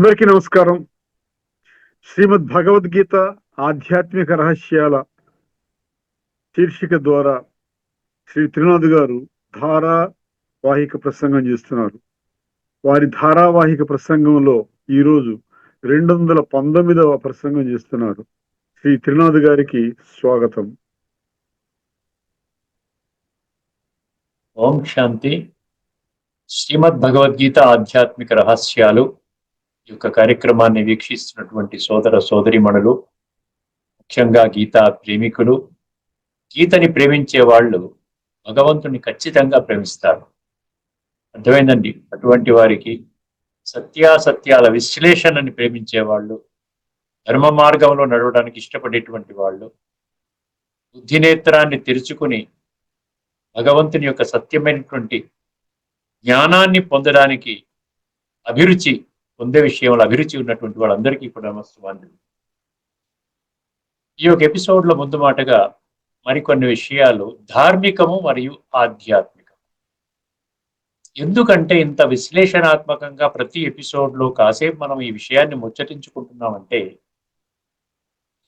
అందరికీ నమస్కారం. శ్రీమద్ భగవద్గీత ఆధ్యాత్మిక రహస్యాల శీర్షిక ద్వారా శ్రీ త్రినాథ్ గారు ధారావాహిక ప్రసంగం చేస్తున్నారు. వారి ధారావాహిక ప్రసంగంలో ఈరోజు 219వ ప్రసంగం చేస్తున్నారు. శ్రీ త్రినాథ్ గారికి స్వాగతం. ఓం శాంతి. శ్రీమద్ భగవద్గీత ఆధ్యాత్మిక రహస్యాలు ఈ యొక్క కార్యక్రమాన్ని వీక్షిస్తున్నటువంటి సోదర సోదరిమణులు, ముఖ్యంగా గీతా ప్రేమికులు, గీతని ప్రేమించే వాళ్ళు భగవంతుని ఖచ్చితంగా ప్రేమిస్తారు. అర్థమైందండి? అటువంటి వారికి సత్యాసత్యాల విశ్లేషణని ప్రేమించే వాళ్ళు, ధర్మ మార్గంలో నడవడానికి ఇష్టపడేటువంటి వాళ్ళు, బుద్ధినేత్రాన్ని తెరుచుకుని భగవంతుని యొక్క సత్యమైనటువంటి జ్ఞానాన్ని పొందడానికి పొందే విషయంలో అభిరుచి ఉన్నటువంటి వాళ్ళందరికీ కూడా నమస్కారం. ఈ యొక్క ఎపిసోడ్లో ముందు మాటగా మరికొన్ని విషయాలు ధార్మికము మరియు ఆధ్యాత్మికం. ఎందుకంటే ఇంత విశ్లేషణాత్మకంగా ప్రతి ఎపిసోడ్లో కాసేపు మనం ఈ విషయాన్ని ముచ్చటించుకుంటున్నామంటే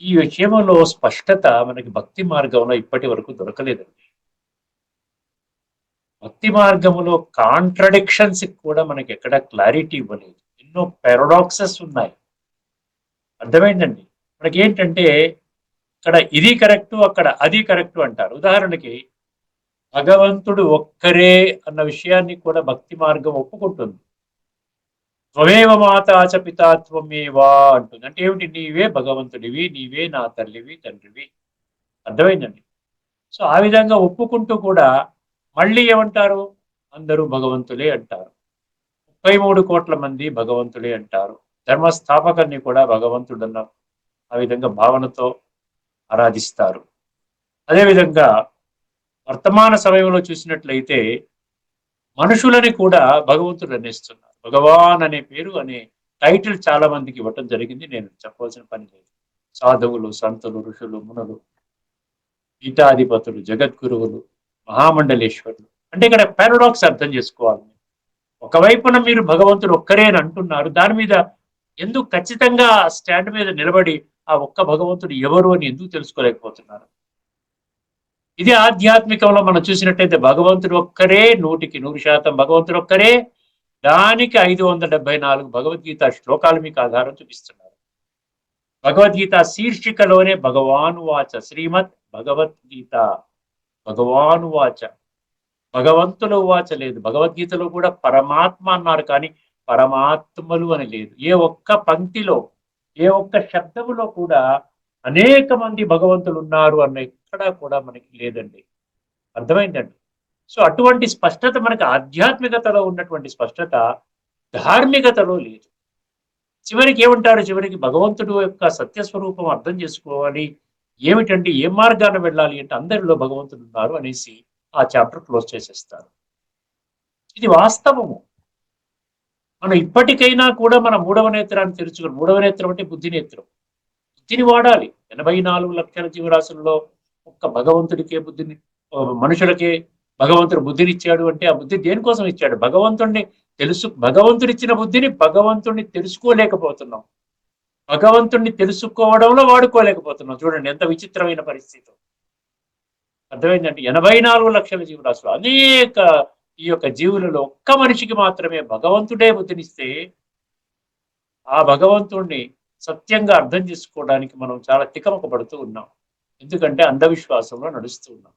ఈ విషయంలో స్పష్టత మనకి భక్తి మార్గంలో ఇప్పటి వరకు దొరకలేదండి. భక్తి మార్గంలో కాంట్రడిక్షన్స్ కూడా మనకి ఎక్కడ క్లారిటీ ఇవ్వలేదు. ఎన్నో పారాడాక్సెస్ ఉన్నాయి. అర్థమైందండి? మనకి ఏంటంటే ఇక్కడ ఇది కరెక్టు, అక్కడ అది కరెక్టు అంటారు. ఉదాహరణకి భగవంతుడు ఒక్కరే అన్న విషయాన్ని కూడా భక్తి మార్గం ఒప్పుకుంటుంది. త్వమేవ మాతాచ పితా త్వమేవా అంటుంది. అంటే ఏమిటి? నీవే భగవంతుడివి, నీవే నా తల్లివి తండ్రివి. అర్థమైందండి? సో ఆ విధంగా ఒప్పుకుంటూ కూడా మళ్ళీ ఏమంటారు? అందరూ భగవంతులే అంటారు. 33 కోట్ల మంది భగవంతులే అంటారు. ధర్మస్థాపకుని కూడా భగవంతుడన్న ఆ విధంగా భావనతో ఆరాధిస్తారు. అదేవిధంగా వర్తమాన సమయంలో చూసినట్లయితే మనుషులని కూడా భగవంతుడు అనేస్తున్నారు. భగవాన్ అనే పేరు అనే టైటిల్ చాలా మందికి ఇవ్వటం జరిగింది. నేను చెప్పవలసిన పని లేదు. సాధువులు, సంతులు, ఋషులు, మునులు, పీఠాధిపతులు, జగద్గురువులు, మహామండలేశ్వరులు. అంటే ఇక్కడ పారాడాక్స్ అర్థం చేసుకోవాలి. ఒకవైపున మీరు భగవంతుడు ఒక్కరే అని అంటున్నారు, దాని మీద ఎందుకు ఖచ్చితంగా స్టాండ్ మీద నిలబడి ఆ ఒక్క భగవంతుడు ఎవరు అని ఎందుకు తెలుసుకోలేకపోతున్నారు? ఇది ఆధ్యాత్మికంలో మనం చూసినట్టయితే భగవంతుడు ఒక్కరే, 100% భగవంతుడు ఒక్కరే. దానికి 574 భగవద్గీత శ్లోకాలు మీకు ఆధారం చూపిస్తున్నారు. భగవద్గీత శీర్షికలోనే భగవానువాచ, శ్రీమద్ భగవద్గీత భగవానువాచ, భగవంతుల వాచ లేదు. భగవద్గీతలో కూడా పరమాత్మ అన్నారు, కానీ పరమాత్మలు అని లేదు. ఏ ఒక్క పంక్తిలో, ఏ ఒక్క శబ్దములో కూడా అనేక మంది భగవంతులు ఉన్నారు అన్న ఎక్కడా కూడా మనకి లేదండి. అర్థమైందండి? సో అటువంటి స్పష్టత మనకి ఆధ్యాత్మికతలో ఉన్నటువంటి స్పష్టత ధార్మికతలో లేదు. చివరికి ఏమంటారు? చివరికి భగవంతుడు యొక్క సత్యస్వరూపం అర్థం చేసుకోవాలి. ఏమిటంటే ఏ మార్గాన వెళ్ళాలి అంటే అందరిలో భగవంతుడు ఉన్నారు అనేసి ఆ చాప్టర్ క్లోజ్ చేసేస్తారు. ఇది వాస్తవము. మనం ఇప్పటికైనా కూడా మన మూడవ నేత్రాన్ని తెరుచుకుని, మూడవ నేత్రం అంటే బుద్ధి నేత్రం, బుద్ధిని వాడాలి. 84 లక్షల జీవరాశుల్లో ఒక్క భగవంతుడికే బుద్ధిని, మనుషులకే భగవంతుడు బుద్ధినిచ్చాడు అంటే ఆ బుద్ధి దేనికోసం ఇచ్చాడు? భగవంతుడు ఇచ్చిన బుద్ధిని భగవంతుడిని తెలుసుకోలేకపోతున్నాం. భగవంతుడిని తెలుసుకోవడంలో వాడుకోలేకపోతున్నాం. చూడండి ఎంత విచిత్రమైన పరిస్థితి. అర్థమైందంటే 84 లక్షల జీవరాశులు, అనేక ఈ యొక్క జీవులలో ఒక్క మనిషికి మాత్రమే భగవంతుడే బుద్ధినిస్తే ఆ భగవంతుడిని సత్యంగా అర్థం చేసుకోవడానికి మనం చాలా తికమక పడుతూ ఉన్నాం. ఎందుకంటే అంధవిశ్వాసంలో నడుస్తూ ఉన్నాం.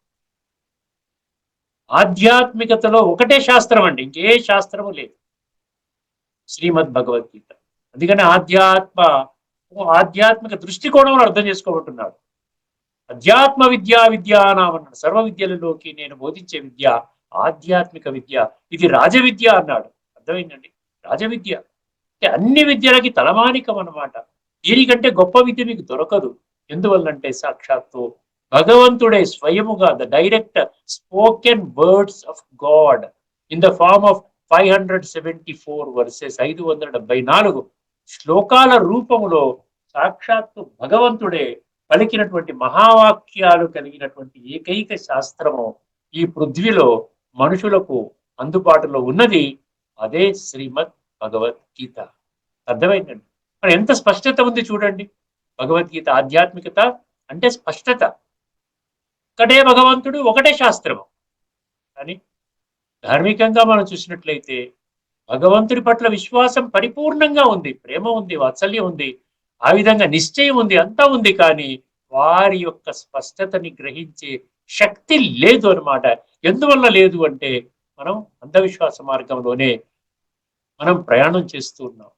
ఆధ్యాత్మికతలో ఒకటే శాస్త్రం అండి, ఇంకే శాస్త్రము లేదు, శ్రీమద్ భగవద్గీత. అందుకని ఆధ్యాత్మిక దృష్టికోణంలో అర్థం చేసుకోబోతున్నాడు. అధ్యాత్మ విద్యానాం అన్నాడు. సర్వ విద్యలలోకి నేను బోధించే విద్య ఆధ్యాత్మిక విద్య, ఇది రాజవిద్య అన్నాడు. అర్థమైందండి? రాజవిద్య అంటే అన్ని విద్యలకి తలమానికం అన్నమాట. దీనికంటే గొప్ప విద్య మీకు దొరకదు. ఎందువల్లంటే సాక్షాత్తు భగవంతుడే స్వయముగా the direct spoken words of God in the form of 574 verses, 574 శ్లోకాల రూపములో సాక్షాత్తు భగవంతుడే పలికినటువంటి మహావాక్యాలు కలిగినటువంటి ఏకైక శాస్త్రము ఈ పృథ్వీలో మనుషులకు అందుబాటులో ఉన్నది అదే శ్రీమద్ భగవద్గీత. అర్థమైందండి. మరి ఎంత స్పష్టత ఉంది చూడండి. భగవద్గీత ఆధ్యాత్మికత అంటే స్పష్టత. ఒకటే భగవంతుడు, ఒకటే శాస్త్రము. కానీ ధార్మికంగా మనం చూసినట్లయితే భగవంతుడి పట్ల విశ్వాసం పరిపూర్ణంగా ఉంది, ప్రేమ ఉంది, వాత్సల్యం ఉంది, ఆ విధంగా నిశ్చయం ఉంది, అంతా ఉంది. కానీ వారి యొక్క స్పష్టతని గ్రహించే శక్తి లేదు అన్నమాట. ఎందువల్ల లేదు అంటే మనం అంధవిశ్వాస మార్గంలోనే మనం ప్రయాణం చేస్తూ ఉన్నాం.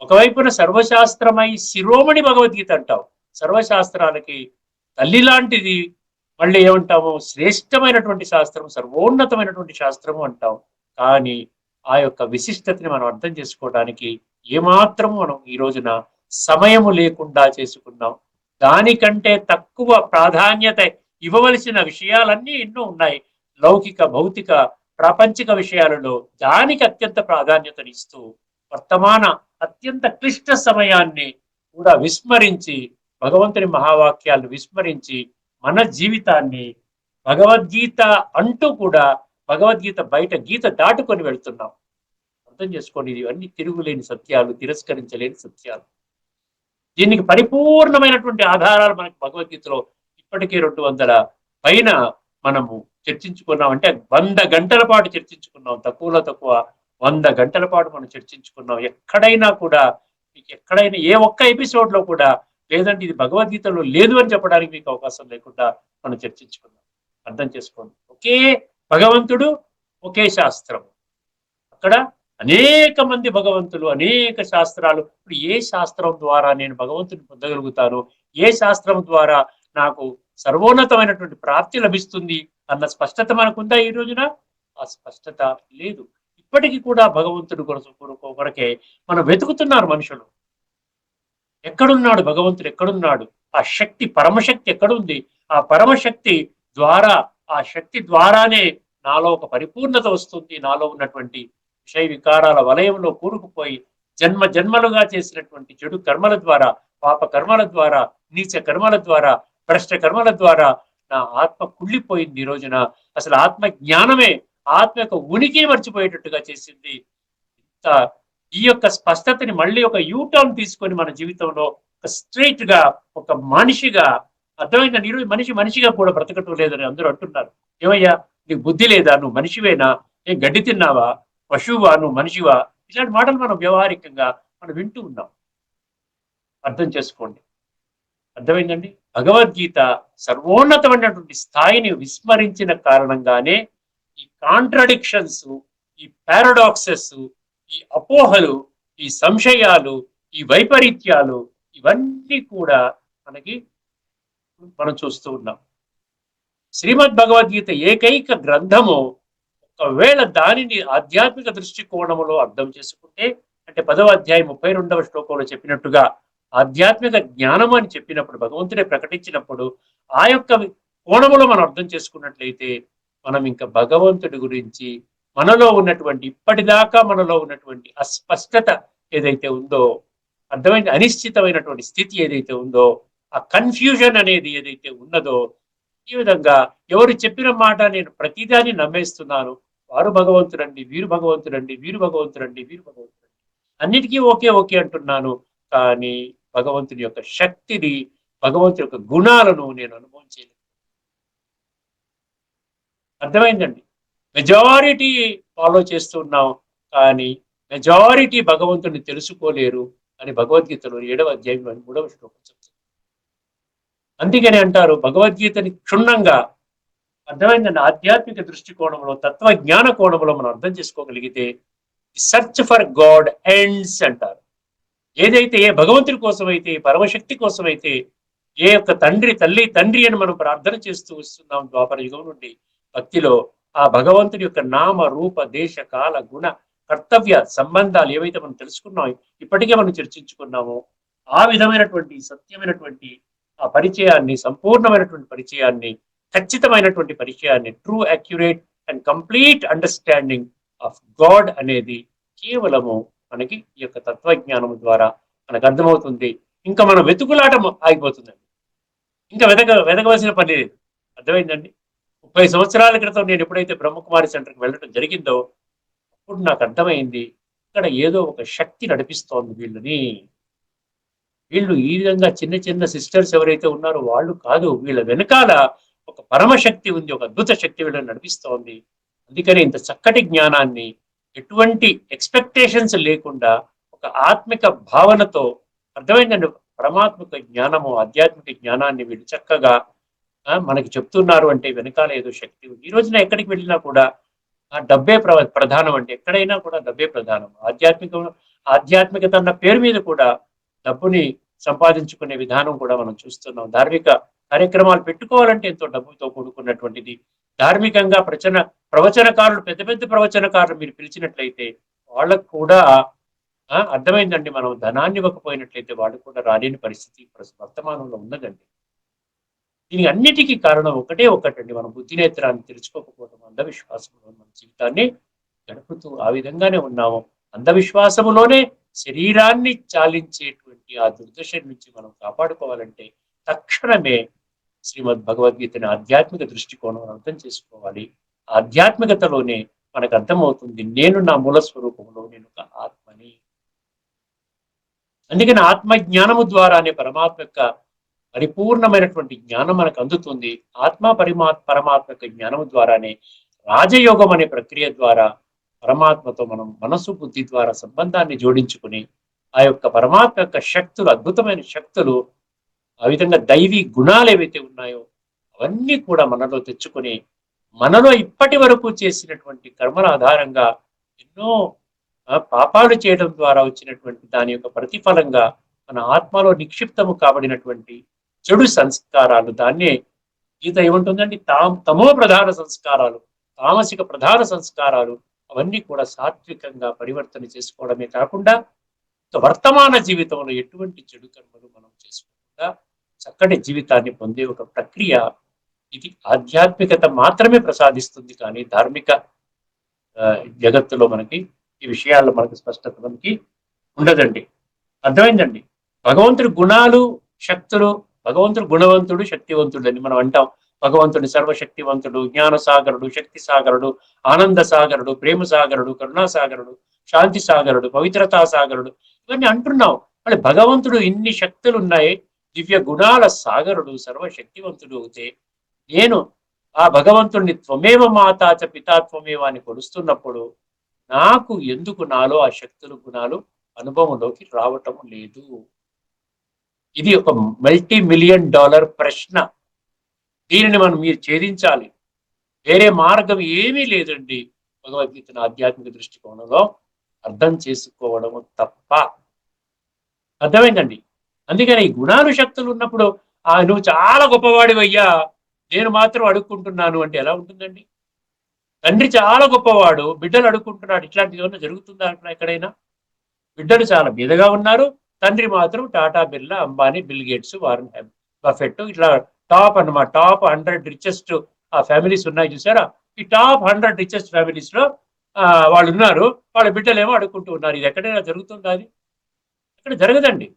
ఒకవైపున సర్వశాస్త్రమై శిరోమణి భగవద్గీత అంటాం, సర్వశాస్త్రాలకి తల్లి లాంటిది. మళ్ళీ ఏమంటాము, శ్రేష్టమైనటువంటి శాస్త్రం, సర్వోన్నతమైనటువంటి శాస్త్రము అంటాం. కానీ ఆ యొక్క విశిష్టతని మనం అర్థం చేసుకోవడానికి ఏమాత్రము మనం ఈ రోజున సమయము లేకుండా చేసుకున్నాం. దానికంటే తక్కువ ప్రాధాన్యత ఇవ్వవలసిన విషయాలన్నీ ఎన్నో ఉన్నాయి. లౌకిక, భౌతిక, ప్రాపంచిక విషయాలలో దానికి అత్యంత ప్రాధాన్యతనిస్తూ వర్తమాన అత్యంత క్లిష్ట సమయాన్ని కూడా విస్మరించి, భగవంతుని మహావాక్యాలను విస్మరించి మన జీవితాన్ని భగవద్గీత అంటూ కూడా భగవద్గీత బయట గీత దాటుకొని వెళ్తున్నాం. అర్థం చేసుకోండి, ఇవన్నీ తిరుగులేని సత్యాలు, తిరస్కరించలేని సత్యాలు. దీనికి పరిపూర్ణమైనటువంటి ఆధారాలు మనకి భగవద్గీతలో ఇప్పటికే 200 పైన మనము చర్చించుకున్నాం. అంటే 100 గంటల పాటు చర్చించుకున్నాం, తక్కువలో తక్కువ 100 గంటల పాటు మనం చర్చించుకున్నాం. ఎక్కడైనా కూడా మీకు ఎక్కడైనా ఏ ఒక్క ఎపిసోడ్ లో కూడా లేదంటే ఇది భగవద్గీతలో లేదు అని చెప్పడానికి మీకు అవకాశం లేకుండా మనం చర్చించుకున్నాం. అర్థం చేసుకోండి, ఒకే భగవంతుడు, ఒకే శాస్త్రం. అక్కడ అనేక మంది భగవంతులు, అనేక శాస్త్రాలు. ఇప్పుడు ఏ శాస్త్రం ద్వారా నేను భగవంతుని పొందగలుగుతాను, ఏ శాస్త్రం ద్వారా నాకు సర్వోన్నతమైనటువంటి ప్రాప్తి లభిస్తుంది అన్న స్పష్టత మనకుందా ఈ రోజున? ఆ స్పష్టత లేదు. ఇప్పటికీ కూడా భగవంతుడి కొరకే మనం వెతుకుతున్నారు మనుషులు. ఎక్కడున్నాడు భగవంతుడు, ఎక్కడున్నాడు? ఆ శక్తి, పరమశక్తి ఎక్కడుంది? ఆ పరమశక్తి ద్వారా, ఆ శక్తి ద్వారానే నాలో ఒక పరిపూర్ణత వస్తుంది. నాలో ఉన్నటువంటి విషయ వికారాల వలయంలో కూరుకుపోయి జన్మ జన్మలుగా చేసినటువంటి చెడు కర్మల ద్వారా, పాప కర్మల ద్వారా, నీచ కర్మల ద్వారా, భ్రష్ట కర్మల ద్వారా నా ఆత్మ కుళ్ళిపోయింది. ఈ రోజున అసలు ఆత్మ జ్ఞానమే, ఆత్మ యొక్క ఉనికిని మర్చిపోయేటట్టుగా చేసింది. ఇంత ఈ యొక్క స్పష్టతని మళ్ళీ ఒక యూటర్న్ తీసుకొని మన జీవితంలో ఒక స్ట్రైట్ గా, ఒక మనిషిగా, అర్థమైందని ఈరోజు మనిషిగా కూడా బ్రతకటం లేదని అందరూ అంటున్నారు. ఏమయ్యా, నీకు బుద్ధి లేదా? నువ్వు మనిషివేనా? ఏం గడ్డి తిన్నావా? పశువా? నువ్వు మనిషివా? ఇలాంటి మాటలు మనం వ్యవహారికంగా మనం వింటూ ఉన్నాం. అర్థం చేసుకోండి, అర్థమైందండి. భగవద్గీత సర్వోన్నతమైనటువంటి స్థాయిని విస్మరించిన కారణంగానే ఈ కాంట్రడిక్షన్స్, ఈ పారాడాక్సెస్, ఈ అపోహలు, ఈ సంశయాలు, ఈ వైపరీత్యాలు, ఇవన్నీ కూడా మనకి మనం చూస్తూ ఉన్నాం. శ్రీమద్ భగవద్గీత ఏకైక గ్రంథము, ఒకవేళ దానిని ఆధ్యాత్మిక దృష్టికోణములో అర్థం చేసుకుంటే, అంటే 10వ అధ్యాయం 32వ శ్లోకంలో చెప్పినట్టుగా ఆధ్యాత్మిక జ్ఞానం అని చెప్పినప్పుడు, భగవంతుడే ప్రకటించినప్పుడు, ఆ యొక్క కోణములో మనం అర్థం చేసుకున్నట్లయితే మనం ఇంకా భగవంతుడి గురించి మనలో ఉన్నటువంటి, ఇప్పటిదాకా మనలో ఉన్నటువంటి అస్పష్టత ఏదైతే ఉందో, అర్థమైన అనిశ్చితమైనటువంటి స్థితి ఏదైతే ఉందో, ఆ కన్ఫ్యూజన్ అనేది ఏదైతే ఉన్నదో, ఈ విధంగా ఎవరు చెప్పిన మాట నేను ప్రతిదాన్ని నమ్మేస్తున్నాను, వారు భగవంతుడండి, వీరు భగవంతుడండి, వీరు భగవంతుడండి, వీరు భగవంతుడండి, అన్నిటికీ ఓకే ఓకే అంటున్నాను. కానీ భగవంతుని యొక్క శక్తిని, భగవంతుని యొక్క గుణాలను నేను అనుభవం చేయలేదు. అర్థమైందండి. మెజారిటీ ఫాలో చేస్తున్నాం, కానీ మెజారిటీ భగవంతుని తెలుసుకోలేరు అని భగవద్గీతలో 7వ అధ్యాయం 3వ శ్లోకం చెప్తుంది. అందుకని అంటారు, భగవద్గీతని క్షుణ్ణంగా, అర్థమైందండి, ఆధ్యాత్మిక దృష్టికోణంలో, తత్వజ్ఞాన కోణంలో మనం అర్థం చేసుకోగలిగితే సెర్చ్ ఫర్ గాడ్ ఎండ్స్ అంటారు. ఏదైతే ఏ భగవంతుడి కోసమైతే, పరమశక్తి కోసమైతే, ఏ యొక్క తల్లి తండ్రి అని మనం ప్రార్థన చేస్తూ వస్తున్నాం ద్వాపర యుగం నుండి భక్తిలో, ఆ భగవంతుడి యొక్క నామ రూప దేశ కాల గుణ కర్తవ్య సంబంధాలు ఏవైతే మనం తెలుసుకున్నాం, ఇప్పటికే మనం చర్చించుకున్నామో, ఆ విధమైనటువంటి సత్యమైనటువంటి ఆ పరిచయాన్ని, సంపూర్ణమైనటువంటి పరిచయాన్ని, ఖచ్చితమైనటువంటి పరిచయాన్ని, true accurate and complete understanding of God అనేది కేవలము మనకి ఈ యొక్క తత్వజ్ఞానం ద్వారా మనకు అర్థమవుతుంది. ఇంకా మన వెతుకులాట ఆగిపోతుందండి. ఇంకా వెతకవలసిన పని లేదు. అర్థమైందండి. 30 సంవత్సరాల క్రితం నేను ఎప్పుడైతే బ్రహ్మకుమారి సెంటర్కి వెళ్ళడం జరిగిందో, అప్పుడు నాకు అర్థమైంది, ఇక్కడ ఏదో ఒక శక్తి నడిపిస్తోంది వీళ్ళని. వీళ్ళు ఈ విధంగా చిన్న చిన్న సిస్టర్స్ ఎవరైతే ఉన్నారో వాళ్ళు కాదు, వీళ్ళ వెనకాల ఒక పరమశక్తి ఉంది, ఒక అద్భుత శక్తి వీళ్ళని నడిపిస్తోంది. అందుకని ఇంత చక్కటి జ్ఞానాన్ని ఎటువంటి ఎక్స్పెక్టేషన్స్ లేకుండా ఒక ఆత్మిక భావనతో, అర్థమైందండి, పరమాత్మిక జ్ఞానము ఆధ్యాత్మిక జ్ఞానాన్ని వీళ్ళు చక్కగా మనకి చెప్తున్నారు అంటే వెనకాల ఏదో శక్తి ఉంది. ఈ రోజున ఎక్కడికి వెళ్ళినా కూడా డబ్బే ప్రధానం, అంటే ఎక్కడైనా కూడా డబ్బే ప్రధానం. ఆధ్యాత్మికత అన్న పేరు మీద కూడా డబ్బుని సంపాదించుకునే విధానం కూడా మనం చూస్తున్నాం. ధార్మిక కార్యక్రమాలు పెట్టుకోవాలంటే ఎంతో డబ్బుతో కూడుకున్నటువంటిది. ధార్మికంగా ప్రవచనకారులు, పెద్ద పెద్ద ప్రవచనకారులు మీరు పిలిచినట్లయితే వాళ్ళకు కూడా అర్థమైందండి, మనం ధనాన్ని ఇవ్వకపోయినట్లయితే వాళ్ళు కూడా రాలేని పరిస్థితి వర్తమానంలో ఉన్నదండి. దీనికి అన్నిటికీ కారణం ఒకటండి, మనం బుద్ధినేత్రాన్ని తెరుచుకోకపోవడం, అంధవిశ్వాసంలో మన జీవితాన్ని గడుపుతూ ఆ విధంగానే ఉన్నాము. అంధవిశ్వాసములోనే శరీరాన్ని చాలించేటువంటి ఆ దుర్దశ నుంచి మనం కాపాడుకోవాలంటే తక్షణమే శ్రీమద్ భగవద్గీతని ఆధ్యాత్మిక దృష్టికోణం అర్థం చేసుకోవాలి. ఆధ్యాత్మికతలోనే మనకు అర్థమవుతుంది, నేను నా మూల స్వరూపంలో నేను ఒక ఆత్మని. అందుకని ఆత్మజ్ఞానము ద్వారానే పరమాత్మ యొక్క పరిపూర్ణమైనటువంటి జ్ఞానం మనకు అందుతుంది. ఆత్మ పరమాత్మ యొక్క జ్ఞానము ద్వారానే రాజయోగం అనే ప్రక్రియ ద్వారా పరమాత్మతో మనం మనసు బుద్ధి ద్వారా సంబంధాన్ని జోడించుకుని ఆ యొక్క పరమాత్మ యొక్క శక్తులు, అద్భుతమైన శక్తులు, ఆ విధంగా దైవీ గుణాలు ఏవైతే ఉన్నాయో అవన్నీ కూడా మనలో తెచ్చుకొని మనలో ఇప్పటి వరకు చేసినటువంటి కర్మల ఆధారంగా ఎన్నో పాపాలు చేయడం ద్వారా వచ్చినటువంటి దాని యొక్క ప్రతిఫలంగా మన ఆత్మలో నిక్షిప్తము కాబడినటువంటి చెడు సంస్కారాలు, దాన్నే గీత ఏముంటుందండి, తమో ప్రధాన సంస్కారాలు, తామసిక ప్రధాన సంస్కారాలు, అవన్నీ కూడా సాత్వికంగా పరివర్తన చేసుకోవడమే కాకుండా వర్తమాన జీవితంలో ఎటువంటి చెడు కర్మలు మనం చేసుకోకుండా చక్కటి జీవితాన్ని పొందే ఒక ప్రక్రియ ఇది. ఆధ్యాత్మికత మాత్రమే ప్రసాదిస్తుంది, కానీ ధార్మిక జగత్తులో మనకి ఈ విషయాల్లో మనకి స్పష్టత మనకి ఉండదండి. అర్థమైందండి? భగవంతుడి గుణాలు, శక్తులు, భగవంతుడు గుణవంతుడు, శక్తివంతుడు అని మనం అంటాం. భగవంతుడి సర్వశక్తివంతుడు, జ్ఞాన సాగరుడు, శక్తి సాగరుడు, ఆనంద సాగరుడు, ప్రేమ సాగరుడు, కరుణా సాగరుడు, శాంతి సాగరుడు, పవిత్రతా సాగరుడు, ఇవన్నీ అంటున్నాం. మళ్ళీ భగవంతుడు ఇన్ని శక్తులు ఉన్నాయి, దివ్య గుణాల సాగరుడు, సర్వశక్తివంతుడు అవుతే నేను ఆ భగవంతుడిని త్వమేవ మాతాచ పితాత్వమేవ అని కొలుస్తున్నప్పుడు నాకు ఎందుకు నాలో ఆ శక్తులు, గుణాలు అనుభవంలోకి రావటం లేదు? ఇది ఒక $multi-million ప్రశ్న. దీనిని మనం మీరు ఛేదించాలి. వేరే మార్గం ఏమీ లేదండి. భగవద్గీతను ఆధ్యాత్మిక దృష్టికోణంలో అర్థం చేసుకోవడము తప్ప. అర్థమైందండి? అందుకని ఈ గుణాలు, శక్తులు ఉన్నప్పుడు నువ్వు చాలా గొప్పవాడివయ్యా, నేను మాత్రం అడుక్కుంటున్నాను అంటే ఎలా ఉంటుందండి? తండ్రి చాలా గొప్పవాడు, బిడ్డలు అడుక్కుంటున్నాడు, ఇట్లాంటిది ఏమన్నా జరుగుతుందా అక్కడ ఎక్కడైనా? బిడ్డలు చాలా బీదగా ఉన్నారు, తండ్రి మాత్రం Tata, Birla, Ambani, bill gates, Warren Buffett, ఇట్లా టాప్ అన్నమాట. టాప్ 100 రిచెస్ట్ ఫ్యామిలీస్ ఉన్నాయి చూసారా? ఈ టాప్ 100 రిచెస్ట్ ఫ్యామిలీస్ లో వాళ్ళు ఉన్నారు, వాళ్ళ బిడ్డలేమో అడుక్కుంటూ ఉన్నారు. ఇది ఎక్కడైనా జరుగుతుందా? అది ఇక్కడ జరగదండి.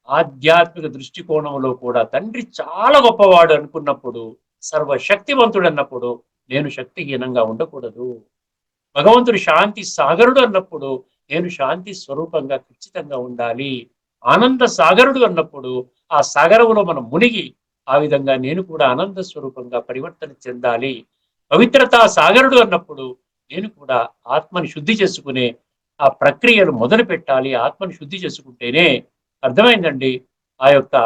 ఆధ్యాత్మిక దృష్టికోణంలో కూడా తండ్రి చాలా గొప్పవాడు అనుకున్నప్పుడు, సర్వశక్తివంతుడు అన్నప్పుడు నేను శక్తిహీనంగా ఉండకూడదు. భగవంతుడు శాంతి సాగరుడు అన్నప్పుడు నేను శాంతి స్వరూపంగా ఖచ్చితంగా ఉండాలి. ఆనంద సాగరుడు అన్నప్పుడు ఆ సాగరంలో మనం మునిగి ఆ విధంగా నేను కూడా ఆనంద స్వరూపంగా పరివర్తన చెందాలి. పవిత్రతా సాగరుడు అన్నప్పుడు నేను కూడా ఆత్మని శుద్ధి చేసుకునే ఆ ప్రక్రియను మొదలు పెట్టాలి. ఆత్మని శుద్ధి చేసుకుంటేనే, అర్థమైందండి, ఆ యొక్క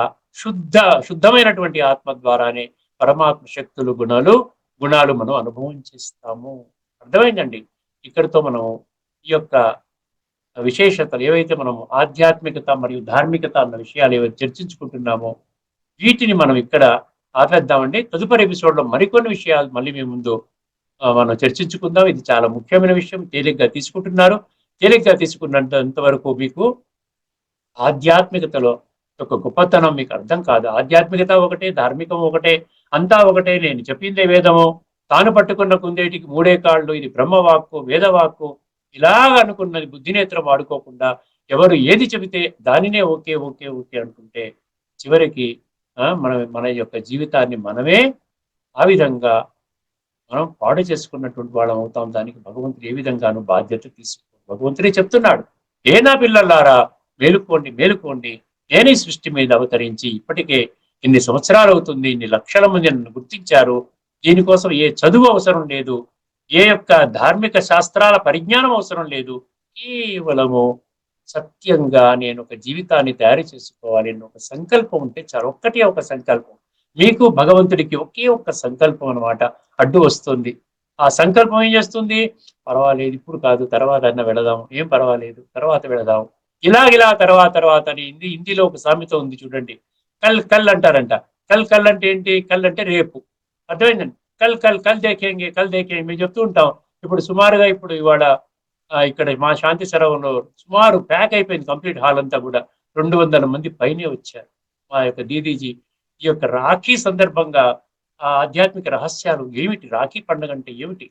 శుద్ధమైనటువంటి ఆత్మ ద్వారానే పరమాత్మ శక్తులు, గుణాలు మనం అనుభవం చేస్తాము. అర్థమైందండి? ఇక్కడితో మనం ఈ యొక్క విశేషతలు ఏవైతే మనం ఆధ్యాత్మికత మరియు ధార్మికత అన్న విషయాలు ఏవైతే చర్చించుకుంటున్నామో వీటిని మనం ఇక్కడ ఆపేద్దామండి. తదుపరి ఎపిసోడ్ లో మరికొన్ని విషయాలు మళ్ళీ మీ ముందు మనం చర్చించుకుందాం. ఇది చాలా ముఖ్యమైన విషయం. తేలిగ్గా తీసుకుంటున్నారు. తేలిగ్గా తీసుకున్నంత వరకు మీకు ఆధ్యాత్మికతలో ఒక గొప్పతనం మీకు అర్థం కాదు. ఆధ్యాత్మికత ఒకటే, ధార్మికం ఒకటే, అంతా ఒకటే. నేను చెప్పిందే వేదము, తాను పట్టుకున్న కుందేటికి 3 కాళ్ళు, ఇది బ్రహ్మవాక్కు, వేదవాక్కు, ఇలాగ అనుకున్నది బుద్ధినేత్రం వాడుకోకుండా ఎవరు ఏది చెబితే దానినే ఓకే ఓకే ఓకే అనుకుంటే చివరికి మన యొక్క జీవితాన్ని మనమే ఆ విధంగా మనం పాడు చేసుకున్నటువంటి వాళ్ళం అవుతాం. దానికి భగవంతుడు ఏ విధంగానూ బాధ్యత తీసుకోవాలి. భగవంతుడే చెప్తున్నాడు, ఏ నా పిల్లలారా మేలుకోండి మేలుకోండి, నేనే సృష్టి మీద అవతరించి ఇప్పటికే ఇన్ని సంవత్సరాలు అవుతుంది, ఇన్ని లక్షల మంది నన్ను గుర్తించారు, దీనికోసం ఏ చదువు అవసరం లేదు, ఏ యొక్క ధార్మిక శాస్త్రాల పరిజ్ఞానం అవసరం లేదు, కేవలము సత్యంగా నేను ఒక జీవితాన్ని తయారు చేసుకోవాలి అన్న ఒక సంకల్పం ఉంటే చాలు. ఒక్కటే ఒక సంకల్పం, మీకు భగవంతుడికి ఒకే ఒక్క సంకల్పం అనమాట అడ్డు వస్తుంది. ఆ సంకల్పం ఏం చేస్తుంది, పర్వాలేదు ఇప్పుడు కాదు తర్వాత అన్న వెళదాం, ఏం పర్వాలేదు తర్వాత వెళదాం, ఇలాగిలా తర్వాత తర్వాత అని హిందీలో ఒక సామెత ఉంది చూడండి, కల్ కల్ అంటారంట. కల్ కల్ అంటే ఏంటి, కల్ అంటే రేపు, అర్థమైందండి. కల్ కల్ కల్ దేకేంగే కల్ దేకేంగే మేము చెప్తూ ఉంటాం. ఇప్పుడు సుమారుగా ఇప్పుడు ఇవాళ ఇక్కడ మా శాంతి సరోవరంలో సుమారు ప్యాక్ అయిపోయింది కంప్లీట్ హాల్ అంతా కూడా, 200 మంది పైనే వచ్చారు. మా యొక్క దీదీజీ ఈ యొక్క రాఖీ సందర్భంగా ఆ ఆధ్యాత్మిక రహస్యాలు ఏమిటి, రాఖీ పండుగ అంటే ఏమిటి,